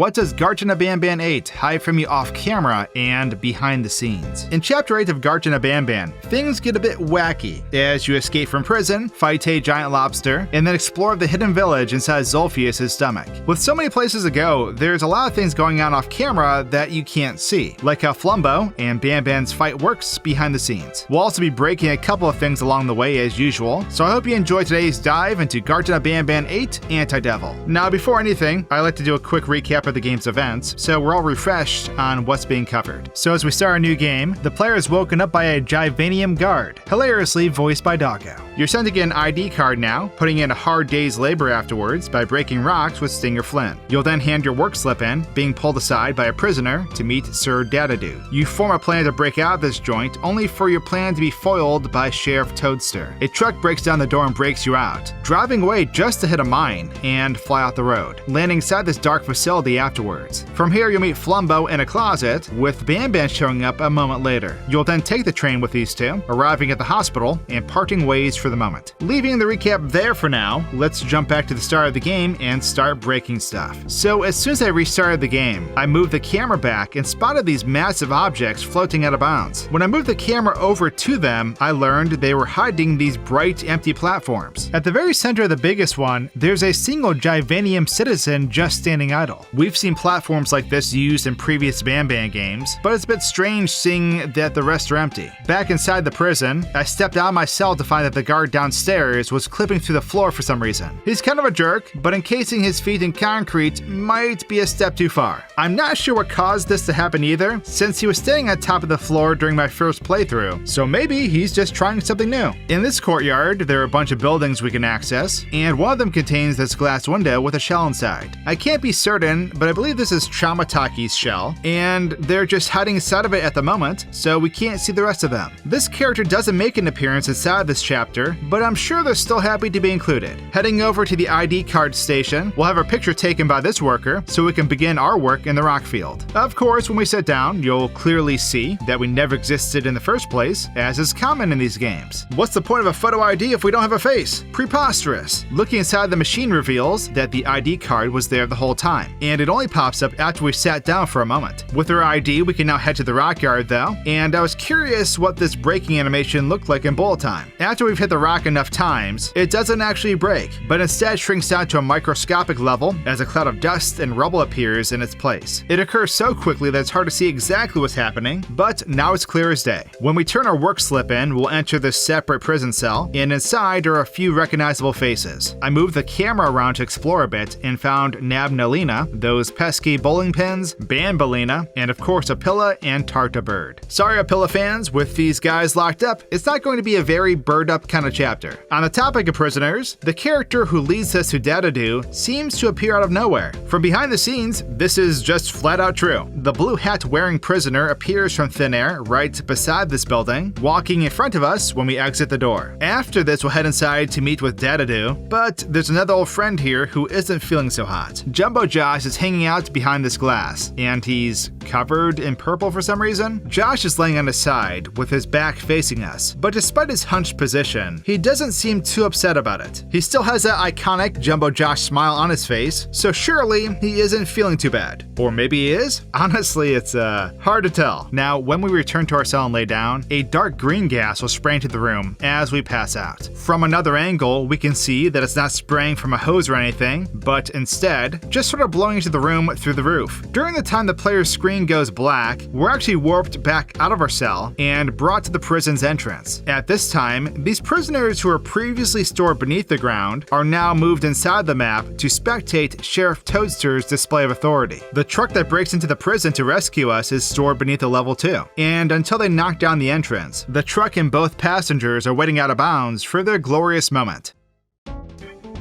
what does Garten of Banban 8 hide from you off camera and behind the scenes? In Chapter 8 of Garten of Banban, things get a bit wacky as you escape from prison, fight a giant lobster, and then explore the hidden village inside Zulfius' stomach. With so many places to go, there's a lot of things going on off camera that you can't see, like how Flumbo and Banban's fight works behind the scenes. We'll also be breaking a couple of things along the way as usual, so I hope you enjoy today's dive into Garten of Banban 8 Anti-Devil. Now before anything, I like to do a quick recap of the game's events, so we're all refreshed on what's being covered. So as we start a new game, the player is woken up by a Givanium guard, hilariously voiced by Doggo. You're sent to get an ID card now, putting in a hard day's labor afterwards by breaking rocks with Stinger Flynn. You'll then hand your work slip in, being pulled aside by a prisoner to meet Sir Dadadoo. You form a plan to break out of this joint, only for your plan to be foiled by Sheriff Toadster. A truck breaks down the door and breaks you out, driving away just to hit a mine and fly out the road, landing inside this dark facility afterwards. From here you'll meet Flumbo in a closet, with Banban showing up a moment later. You'll then take the train with these two, arriving at the hospital and parting ways for the moment. Leaving the recap there for now, let's jump back to the start of the game and start breaking stuff. So as soon as I restarted the game, I moved the camera back and spotted these massive objects floating out of bounds. When I moved the camera over to them, I learned they were hiding these bright, empty platforms. At the very center of the biggest one, there's a single Givanium citizen just standing idle. We've seen platforms like this used in previous Banban games, but it's a bit strange seeing that the rest are empty. Back inside the prison, I stepped out of my cell to find that the guard downstairs was clipping through the floor for some reason. He's kind of a jerk, but encasing his feet in concrete might be a step too far. I'm not sure what caused this to happen either, since he was staying on top of the floor during my first playthrough, so maybe he's just trying something new. In this courtyard, there are a bunch of buildings we can access, and one of them contains this glass window with a shell inside. I can't be certain, but I believe this is Chamataki's shell, and they're just hiding inside of it at the moment, so we can't see the rest of them. This character doesn't make an appearance inside this chapter, but I'm sure they're still happy to be included. Heading over to the ID card station, we'll have a picture taken by this worker so we can begin our work in the rock field. Of course, when we sit down, you'll clearly see that we never existed in the first place, as is common in these games. What's the point of a photo ID if we don't have a face? Preposterous! Looking inside the machine reveals that the ID card was there the whole time, and it only pops up after we sat down for a moment. With our ID, we can now head to the rock yard though, and I was curious what this breaking animation looked like in bullet time. After we've hit the rock enough times, it doesn't actually break, but instead shrinks down to a microscopic level as a cloud of dust and rubble appears in its place. It occurs so quickly that it's hard to see exactly what's happening, but now it's clear as day. When we turn our work slip in, we'll enter this separate prison cell, and inside are a few recognizable faces. I moved the camera around to explore a bit and found Nabnalina, those pesky bowling pins, Bambalina, and of course Apilla and Tarta Bird. Sorry Apilla fans, with these guys locked up, it's not going to be a very bird up kind of chapter. On the topic of prisoners, the character who leads us to Dadadoo seems to appear out of nowhere. From behind the scenes, this is just flat out true. The blue hat wearing prisoner appears from thin air right beside this building, walking in front of us when we exit the door. After this, we'll head inside to meet with Dadadoo, but there's another old friend here who isn't feeling so hot. Jumbo Josh is hanging out behind this glass, and he's covered in purple for some reason. Josh is laying on his side with his back facing us, but despite his hunched position, he doesn't seem too upset about it. He still has that iconic Jumbo Josh smile on his face, so surely he isn't feeling too bad. Or maybe he is? Honestly, it's hard to tell. Now, when we return to our cell and lay down, a dark green gas will spray into the room as we pass out. From another angle, we can see that it's not spraying from a hose or anything, but instead, just sort of blowing into the room through the roof. During the time the player's screen goes black, we're actually warped back out of our cell and brought to the prison's entrance. At this time, these prisoners who were previously stored beneath the ground are now moved inside the map to spectate Sheriff Toadster's display of authority. The truck that breaks into the prison to rescue us is stored beneath a level 2, and until they knock down the entrance, the truck and both passengers are waiting out of bounds for their glorious moment.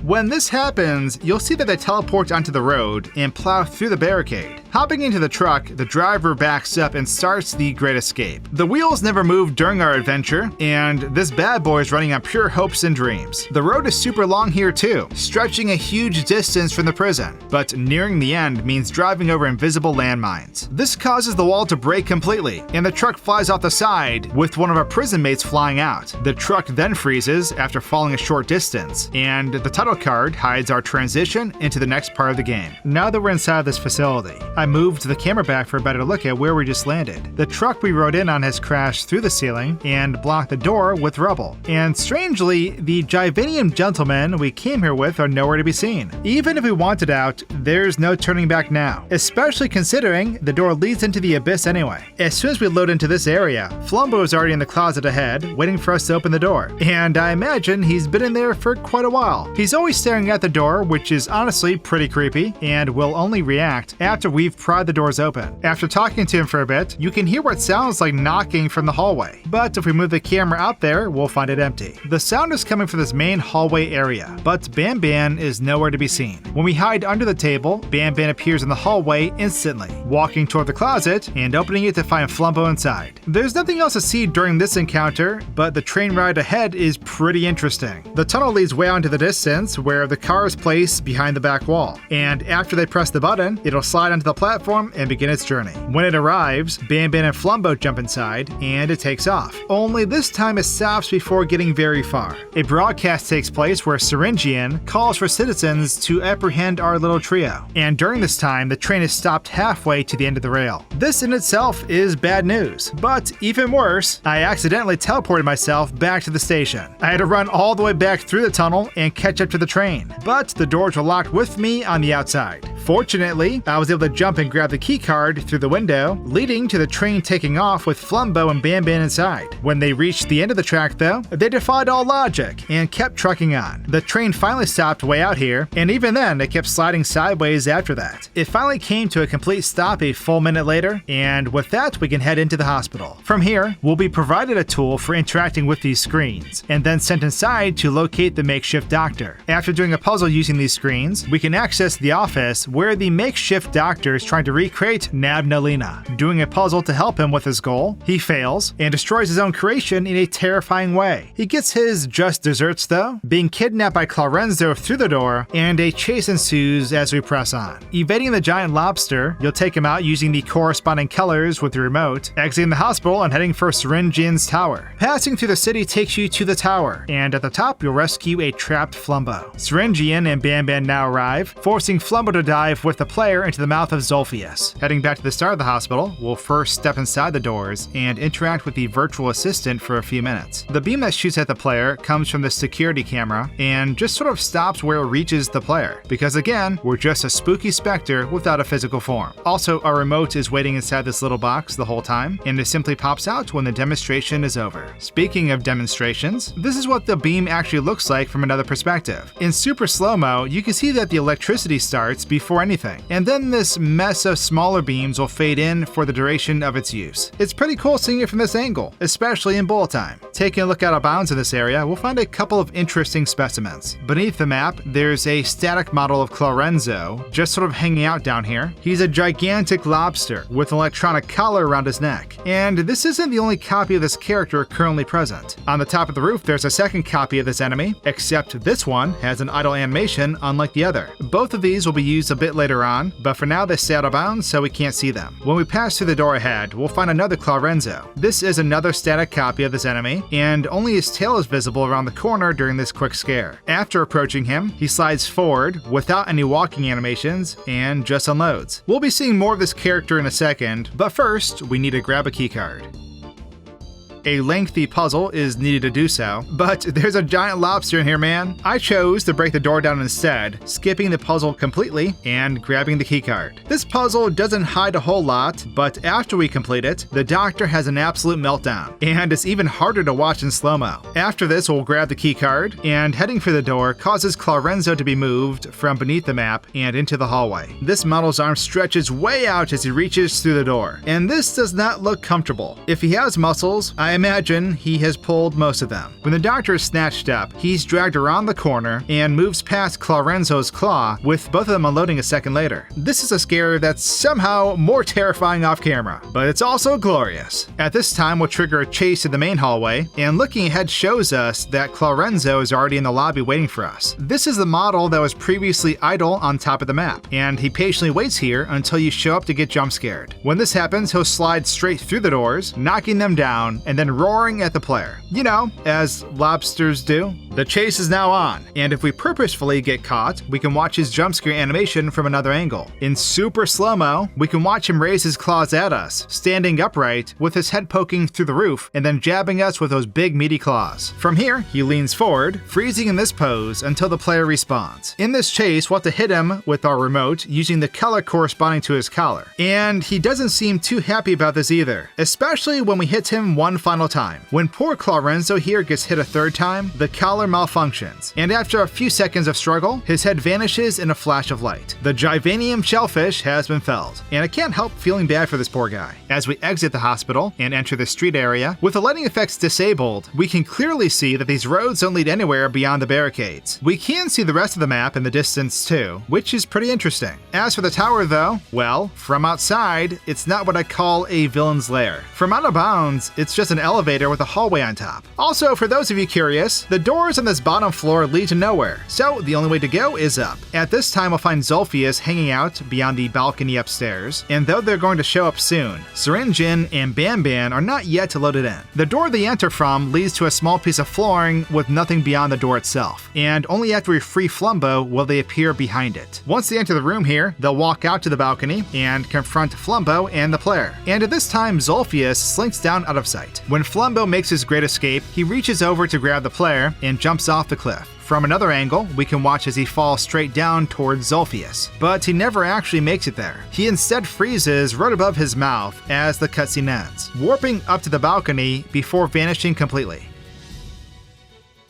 When this happens, you'll see that they teleport onto the road and plow through the barricade. Hopping into the truck, the driver backs up and starts the Great Escape. The wheels never moved during our adventure, and this bad boy is running on pure hopes and dreams. The road is super long here too, stretching a huge distance from the prison, but nearing the end means driving over invisible landmines. This causes the wall to break completely, and the truck flies off the side, with one of our prison mates flying out. The truck then freezes after falling a short distance, and the title title card hides our transition into the next part of the game. Now that we're inside this facility, I moved the camera back for a better look at where we just landed. The truck we rode in on has crashed through the ceiling and blocked the door with rubble. And strangely, the Jivanian gentlemen we came here with are nowhere to be seen. Even if we wanted out, there's no turning back now, especially considering the door leads into the abyss anyway. As soon as we load into this area, Flumbo is already in the closet ahead, waiting for us to open the door. And I imagine he's been in there for quite a while. He's always staring at the door, which is honestly pretty creepy, and will only react after we've pried the doors open. After talking to him for a bit, you can hear what sounds like knocking from the hallway. But if we move the camera out there, we'll find it empty. The sound is coming from this main hallway area, but Banban is nowhere to be seen. When we hide under the table, Banban appears in the hallway instantly, walking toward the closet and opening it to find Flumbo inside. There's nothing else to see during this encounter, but the train ride ahead is pretty interesting. The tunnel leads way out into the distance where the car is placed behind the back wall, and after they press the button, it'll slide onto the platform and begin its journey. When it arrives, Banban and Flumbo jump inside, and it takes off. Only this time it stops before getting very far. A broadcast takes place where Syringian calls for citizens to apprehend our little trio, and during this time, the train is stopped halfway to the end of the rail. This in itself is bad news, but even worse, I accidentally teleported myself back to the station. I had to run all the way back through the tunnel and catch up to the train, but the doors were locked with me on the outside. Fortunately, I was able to jump and grab the key card through the window, leading to the train taking off with Flumbo and Banban inside. When they reached the end of the track though, they defied all logic and kept trucking on. The train finally stopped way out here, and even then it kept sliding sideways after that. It finally came to a complete stop a full minute later, and with that we can head into the hospital. From here, we'll be provided a tool for interacting with these screens, and then sent inside to locate the makeshift doctor. After doing a puzzle using these screens, we can access the office where the makeshift doctor is trying to recreate Nabnalina. Doing a puzzle to help him with his goal, he fails and destroys his own creation in a terrifying way. He gets his just desserts though, being kidnapped by Clarenzo through the door, and a chase ensues as we press on. Evading the giant lobster, you'll take him out using the corresponding colors with the remote, exiting the hospital and heading for Syringian's tower. Passing through the city takes you to the tower, and at the top you'll rescue a trapped Flumbo. Syringian and Banban now arrive, forcing Flumbo to dive with the player into the mouth of Zulfius. Heading back to the start of the hospital, we'll first step inside the doors and interact with the virtual assistant for a few minutes. The beam that shoots at the player comes from the security camera and just sort of stops where it reaches the player, because again, we're just a spooky specter without a physical form. Also, our remote is waiting inside this little box the whole time, and it simply pops out when the demonstration is over. Speaking of demonstrations, this is what the beam actually looks like from another perspective. In super slow-mo, you can see that the electricity starts before anything, and then this mess of smaller beams will fade in for the duration of its use. It's pretty cool seeing it from this angle, especially in bullet time. Taking a look out of bounds in this area, we'll find a couple of interesting specimens. Beneath the map, there's a static model of Clarenzo, just sort of hanging out down here. He's a gigantic lobster with an electronic collar around his neck, and this isn't the only copy of this character currently present. On the top of the roof, there's a second copy of this enemy, except this one has an idle animation unlike the other. Both of these will be used a bit later on, but for now they stay out of bounds so we can't see them. When we pass through the door ahead, we'll find another Clarenzo. This is another static copy of this enemy, and only his tail is visible around the corner during this quick scare. After approaching him, he slides forward without any walking animations and just unloads. We'll be seeing more of this character in a second, but first we need to grab a keycard. A lengthy puzzle is needed to do so, but there's a giant lobster in here, man. I chose to break the door down instead, skipping the puzzle completely and grabbing the keycard. This puzzle doesn't hide a whole lot, but after we complete it, the doctor has an absolute meltdown, and it's even harder to watch in slow-mo. After this, we'll grab the keycard, and heading for the door causes Clarenzo to be moved from beneath the map and into the hallway. This model's arm stretches way out as he reaches through the door, and this does not look comfortable. If he has muscles, I imagine he has pulled most of them. When the doctor is snatched up, he's dragged around the corner and moves past Clarenzo's claw, with both of them unloading a second later. This is a scare that's somehow more terrifying off camera, but it's also glorious. At this time, we'll trigger a chase to the main hallway, and looking ahead shows us that Clarenzo is already in the lobby waiting for us. This is the model that was previously idle on top of the map, and he patiently waits here until you show up to get jump scared. When this happens, he'll slide straight through the doors, knocking them down, and then roaring at the player. You know, as lobsters do. The chase is now on, and if we purposefully get caught, we can watch his jumpscare animation from another angle. In super slow-mo, we can watch him raise his claws at us, standing upright, with his head poking through the roof, and then jabbing us with those big meaty claws. From here, he leans forward, freezing in this pose until the player respawns. In this chase, we'll have to hit him with our remote using the color corresponding to his collar. And he doesn't seem too happy about this either, especially when we hit him one final time. When poor Clarenzo here gets hit a third time, the collar malfunctions, and after a few seconds of struggle, his head vanishes in a flash of light. The Givanium shellfish has been felled, and I can't help feeling bad for this poor guy. As we exit the hospital and enter the street area, with the lighting effects disabled, we can clearly see that these roads don't lead anywhere beyond the barricades. We can see the rest of the map in the distance too, which is pretty interesting. As for the tower though, well, from outside, it's not what I call a villain's lair. From out of bounds, it's just an elevator with a hallway on top. Also, for those of you curious, the doors on this bottom floor lead to nowhere, so the only way to go is up. At this time, we'll find Zulfius hanging out beyond the balcony upstairs, and though they're going to show up soon, Syringin and Banban are not yet loaded in. The door they enter from leads to a small piece of flooring with nothing beyond the door itself, and only after we free Flumbo will they appear behind it. Once they enter the room here, they'll walk out to the balcony and confront Flumbo and the player. And at this time, Zulfius slinks down out of sight. When Flumbo makes his great escape, he reaches over to grab the player and jumps off the cliff. From another angle, we can watch as he falls straight down towards Zulfius, but he never actually makes it there. He instead freezes right above his mouth as the cutscene ends, warping up to the balcony before vanishing completely.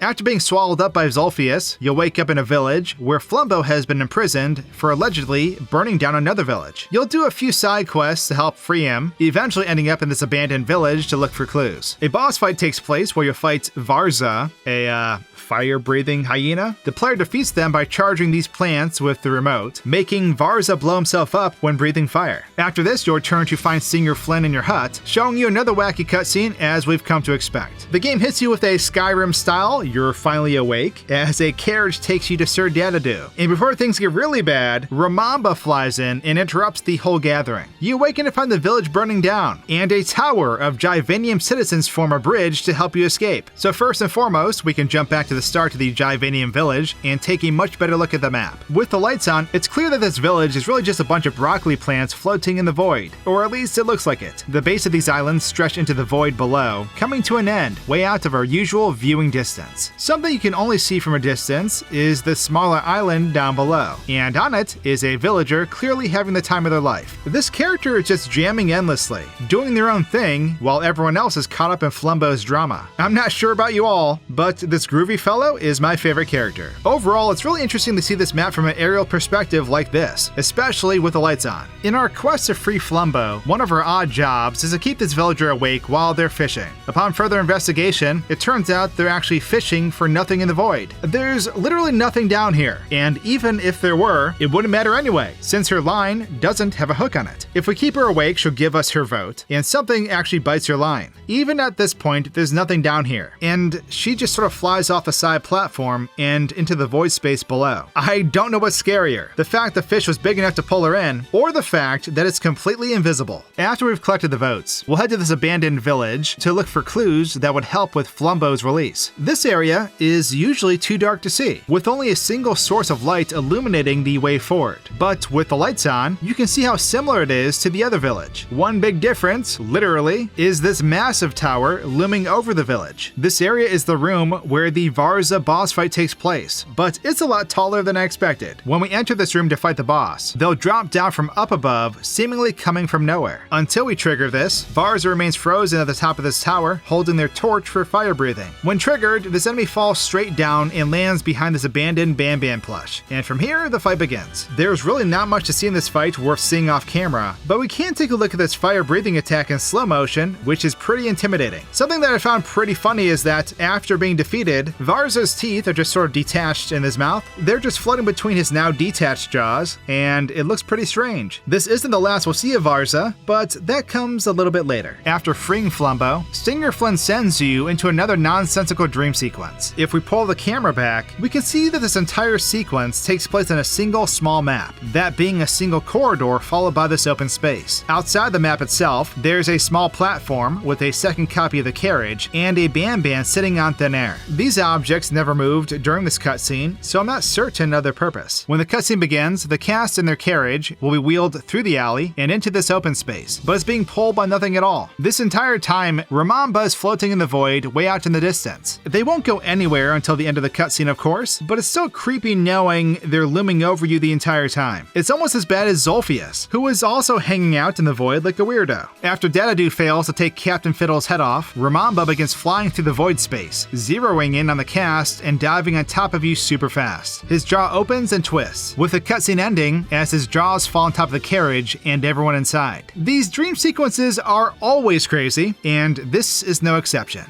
After being swallowed up by Zulfius, you'll wake up in a village where Flumbo has been imprisoned for allegedly burning down another village. You'll do a few side quests to help free him, eventually ending up in this abandoned village to look for clues. A boss fight takes place where you'll fight Varza, a fire-breathing hyena. The player defeats them by charging these plants with the remote, making Varza blow himself up when breathing fire. After this, you'll return to find Senior Flynn in your hut, showing you another wacky cutscene as we've come to expect. The game hits you with a Skyrim style, you're finally awake, as a carriage takes you to Sir Dadadu. And before things get really bad, Ramamba flies in and interrupts the whole gathering. You awaken to find the village burning down, and a tower of Givanium citizens form a bridge to help you escape. So first and foremost, we can jump back to the start of the Givanium village and take a much better look at the map. With the lights on, it's clear that this village is really just a bunch of broccoli plants floating in the void, or at least it looks like it. The base of these islands stretch into the void below, coming to an end, way out of our usual viewing distance. Something you can only see from a distance is the smaller island down below, and on it is a villager clearly having the time of their life. This character is just jamming endlessly, doing their own thing, while everyone else is caught up in Flumbo's drama. I'm not sure about you all, but this groovy fellow is my favorite character. Overall, it's really interesting to see this map from an aerial perspective like this, especially with the lights on. In our quest to free Flumbo, one of our odd jobs is to keep this villager awake while they're fishing. Upon further investigation, it turns out they're actually fishing for nothing in the void. There's literally nothing down here, and even if there were, it wouldn't matter anyway, since her line doesn't have a hook on it. If we keep her awake, she'll give us her vote, and something actually bites her line. Even at this point, there's nothing down here, and she just sort of flies off the side platform and into the void space below. I don't know what's scarier, the fact the fish was big enough to pull her in, or the fact that it's completely invisible. After we've collected the votes, we'll head to this abandoned village to look for clues that would help with Flumbo's release. This area is usually too dark to see, with only a single source of light illuminating the way forward. But with the lights on, you can see how similar it is to the other village. One big difference, literally, is this massive tower looming over the village. This area is the room where the Varza boss fight takes place, but it's a lot taller than I expected. When we enter this room to fight the boss, they'll drop down from up above, seemingly coming from nowhere. Until we trigger this, Varza remains frozen at the top of this tower, holding their torch for fire breathing. When triggered, this enemy falls straight down and lands behind this abandoned Banban plush. And from here, the fight begins. There's really not much to see in this fight worth seeing off camera, but we can take a look at this fire breathing attack in slow motion, which is pretty intimidating. Something that I found pretty funny is that after being defeated, Varza's teeth are just sort of detached in his mouth. They're just floating between his now detached jaws, and it looks pretty strange. This isn't the last we'll see of Varza, but that comes a little bit later. After freeing Flumbo, Senior Flynn sends you into another nonsensical dream sequence. sequence. If we pull the camera back, we can see that this entire sequence takes place in a single small map, that being a single corridor followed by this open space. Outside the map itself, there's a small platform with a second copy of the carriage and a Banban sitting on thin air. These objects never moved during this cutscene, so I'm not certain of their purpose. When the cutscene begins, the cast in their carriage will be wheeled through the alley and into this open space, but it's being pulled by nothing at all. This entire time, Ramamba is floating in the void way out in the distance. They won't go anywhere until the end of the cutscene, of course, but it's still creepy knowing they're looming over you the entire time. It's almost as bad as Zulfius, who is also hanging out in the void like a weirdo. After Data Dude fails to take Captain Fiddle's head off, Ramamba begins flying through the void space, zeroing in on the cast and diving on top of you super fast. His jaw opens and twists, with the cutscene ending as his jaws fall on top of the carriage and everyone inside. These dream sequences are always crazy, and this is no exception.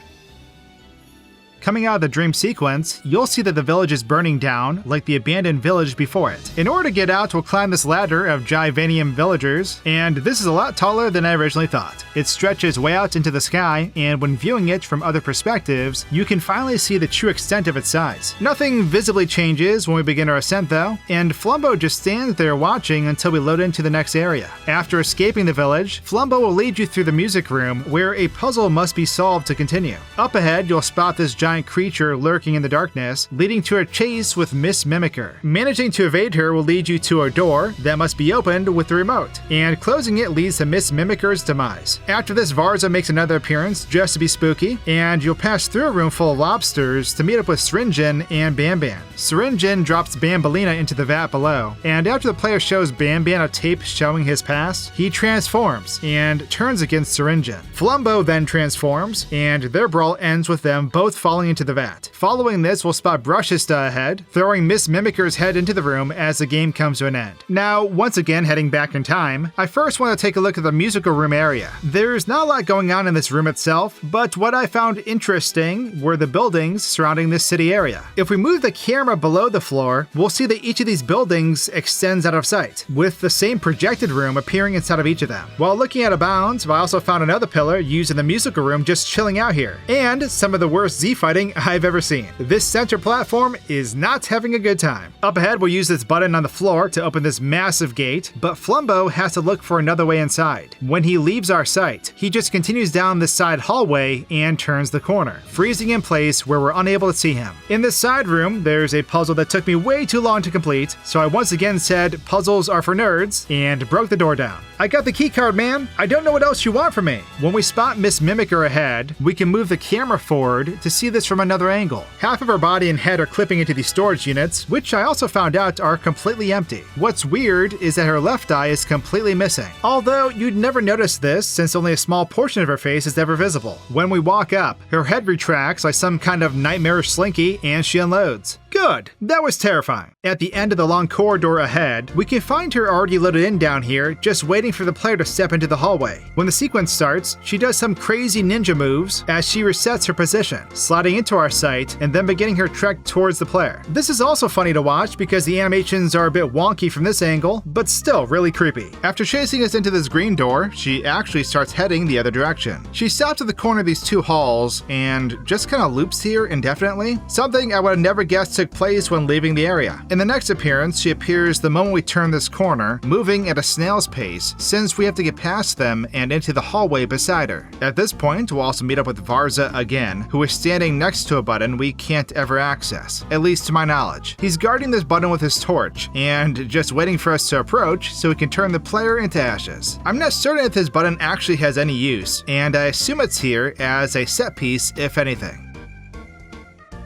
Coming out of the dream sequence, you'll see that the village is burning down like the abandoned village before it. In order to get out, we'll climb this ladder of Givanium villagers, and this is a lot taller than I originally thought. It stretches way out into the sky, and when viewing it from other perspectives, you can finally see the true extent of its size. Nothing visibly changes when we begin our ascent though, and Flumbo just stands there watching until we load into the next area. After escaping the village, Flumbo will lead you through the music room where a puzzle must be solved to continue. Up ahead, you'll spot this giant creature lurking in the darkness, leading to a chase with Miss Mimicker. Managing to evade her will lead you to a door that must be opened with the remote, and closing it leads to Miss Mimicker's demise. After this, Varza makes another appearance just to be spooky, and you'll pass through a room full of lobsters to meet up with Syringan and Banban. Syringan drops Bambalina into the vat below, and after the player shows Banban a tape showing his past, he transforms and turns against Syringan. Flumbo then transforms, and their brawl ends with them both falling into the vat. Following this, we'll spot Brushista ahead, throwing Miss Mimicker's head into the room as the game comes to an end. Now, once again heading back in time, I first want to take a look at the musical room area. There's not a lot going on in this room itself, but what I found interesting were the buildings surrounding this city area. If we move the camera below the floor, we'll see that each of these buildings extends out of sight, with the same projected room appearing inside of each of them. While looking out of bounds, I also found another pillar used in the musical room just chilling out here, and some of the worst Z-fighting I've ever seen. This center platform is not having a good time. Up ahead, we'll use this button on the floor to open this massive gate, but Flumbo has to look for another way inside. When he leaves our sight, he just continues down this side hallway and turns the corner, freezing in place where we're unable to see him. In this side room, there's a puzzle that took me way too long to complete, so I once again said puzzles are for nerds and broke the door down. I got the keycard, man. I don't know what else you want from me. When we spot Miss Mimicker ahead, we can move the camera forward to see this from another angle. Half of her body and head are clipping into these storage units, which I also found out are completely empty. What's weird is that her left eye is completely missing, although you'd never notice this since only a small portion of her face is ever visible. When we walk up, her head retracts like some kind of nightmarish slinky and she unloads. Good, that was terrifying. At the end of the long corridor ahead, we can find her already loaded in down here, just waiting for the player to step into the hallway. When the sequence starts, she does some crazy ninja moves as she resets her position, sliding into our sight and then beginning her trek towards the player. This is also funny to watch because the animations are a bit wonky from this angle, but still really creepy. After chasing us into this green door, she actually starts heading the other direction. She stops at the corner of these two halls and just kind of loops here indefinitely, something I would have never guessed took place when leaving the area. In the next appearance, she appears the moment we turn this corner, moving at a snail's pace since we have to get past them and into the hallway beside her. At this point, we'll also meet up with Varza again, who is standing next to a button we can't ever access, at least to my knowledge. He's guarding this button with his torch and just waiting for us to approach so he can turn the player into ashes. I'm not certain if this button actually has any use, and I assume it's here as a set piece if anything.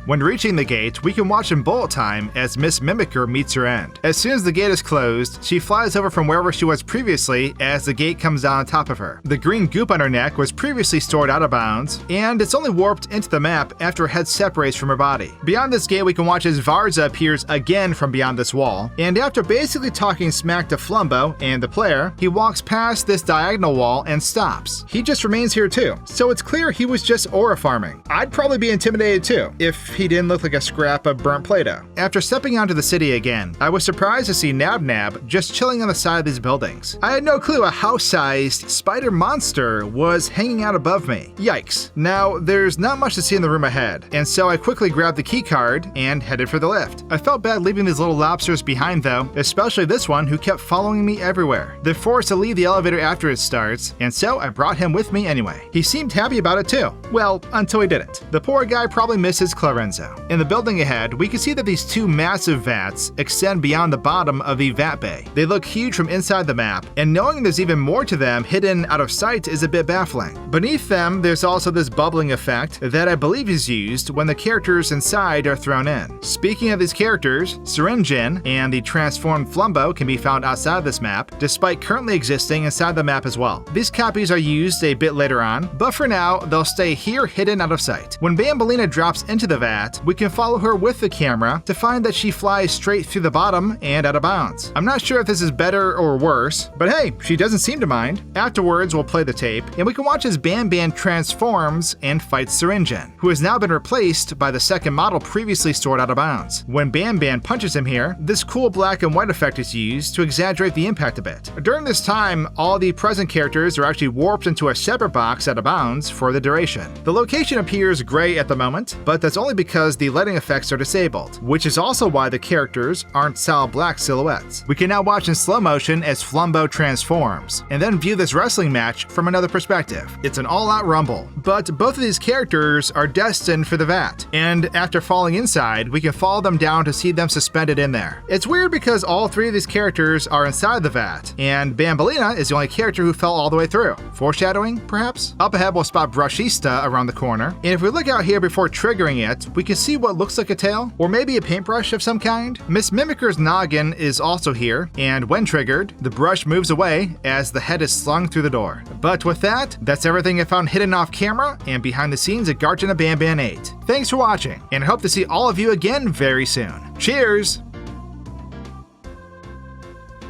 When reaching the gate, we can watch in bullet time as Miss Mimicker meets her end. As soon as the gate is closed, she flies over from wherever she was previously as the gate comes down on top of her. The green goop on her neck was previously stored out of bounds, and it's only warped into the map after her head separates from her body. Beyond this gate, we can watch as Varza appears again from beyond this wall, and after basically talking smack to Flumbo and the player, he walks past this diagonal wall and stops. He just remains here too, so it's clear he was just aura farming. I'd probably be intimidated too, if if he didn't look like a scrap of burnt Play-Doh. After stepping onto the city again, I was surprised to see Nab Nab just chilling on the side of these buildings. I had no clue a house-sized spider monster was hanging out above me. Yikes. Now, there's not much to see in the room ahead, and so I quickly grabbed the key card and headed for the lift. I felt bad leaving these little lobsters behind though, especially this one who kept following me everywhere. They're forced to leave the elevator after it starts, and so I brought him with me anyway. He seemed happy about it too. Well, until he didn't. The poor guy probably misses Clarenzo. In the building ahead, we can see that these two massive vats extend beyond the bottom of the vat bay. They look huge from inside the map, and knowing there's even more to them hidden out of sight is a bit baffling. Beneath them, there's also this bubbling effect that I believe is used when the characters inside are thrown in. Speaking of these characters, Syringin and the transformed Flumbo can be found outside this map, despite currently existing inside the map as well. These copies are used a bit later on, but for now, they'll stay here hidden out of sight. When Banbalina drops into the vat, we can follow her with the camera to find that she flies straight through the bottom and out of bounds. I'm not sure if this is better or worse, but hey, she doesn't seem to mind. Afterwards, we'll play the tape, and we can watch as Banban transforms and fights Syringin, who has now been replaced by the second model previously stored out of bounds. When Banban punches him here, this cool black and white effect is used to exaggerate the impact a bit. During this time, all the present characters are actually warped into a separate box out of bounds for the duration. The location appears gray at the moment, but that's only because the lighting effects are disabled, which is also why the characters aren't solid black silhouettes. We can now watch in slow motion as Flumbo transforms, and then view this wrestling match from another perspective. It's an all-out rumble, but both of these characters are destined for the vat, and after falling inside, we can follow them down to see them suspended in there. It's weird because all three of these characters are inside the vat, and Banbalina is the only character who fell all the way through. Foreshadowing, perhaps? Up ahead we'll spot Brushista around the corner, and if we look out here before triggering it, we can see what looks like a tail, or maybe a paintbrush of some kind. Miss Mimiker's noggin is also here, and when triggered, the brush moves away as the head is slung through the door. But with that, that's everything I found hidden off camera and behind the scenes at Garten of Banban 8. Thanks for watching, and I hope to see all of you again very soon. Cheers!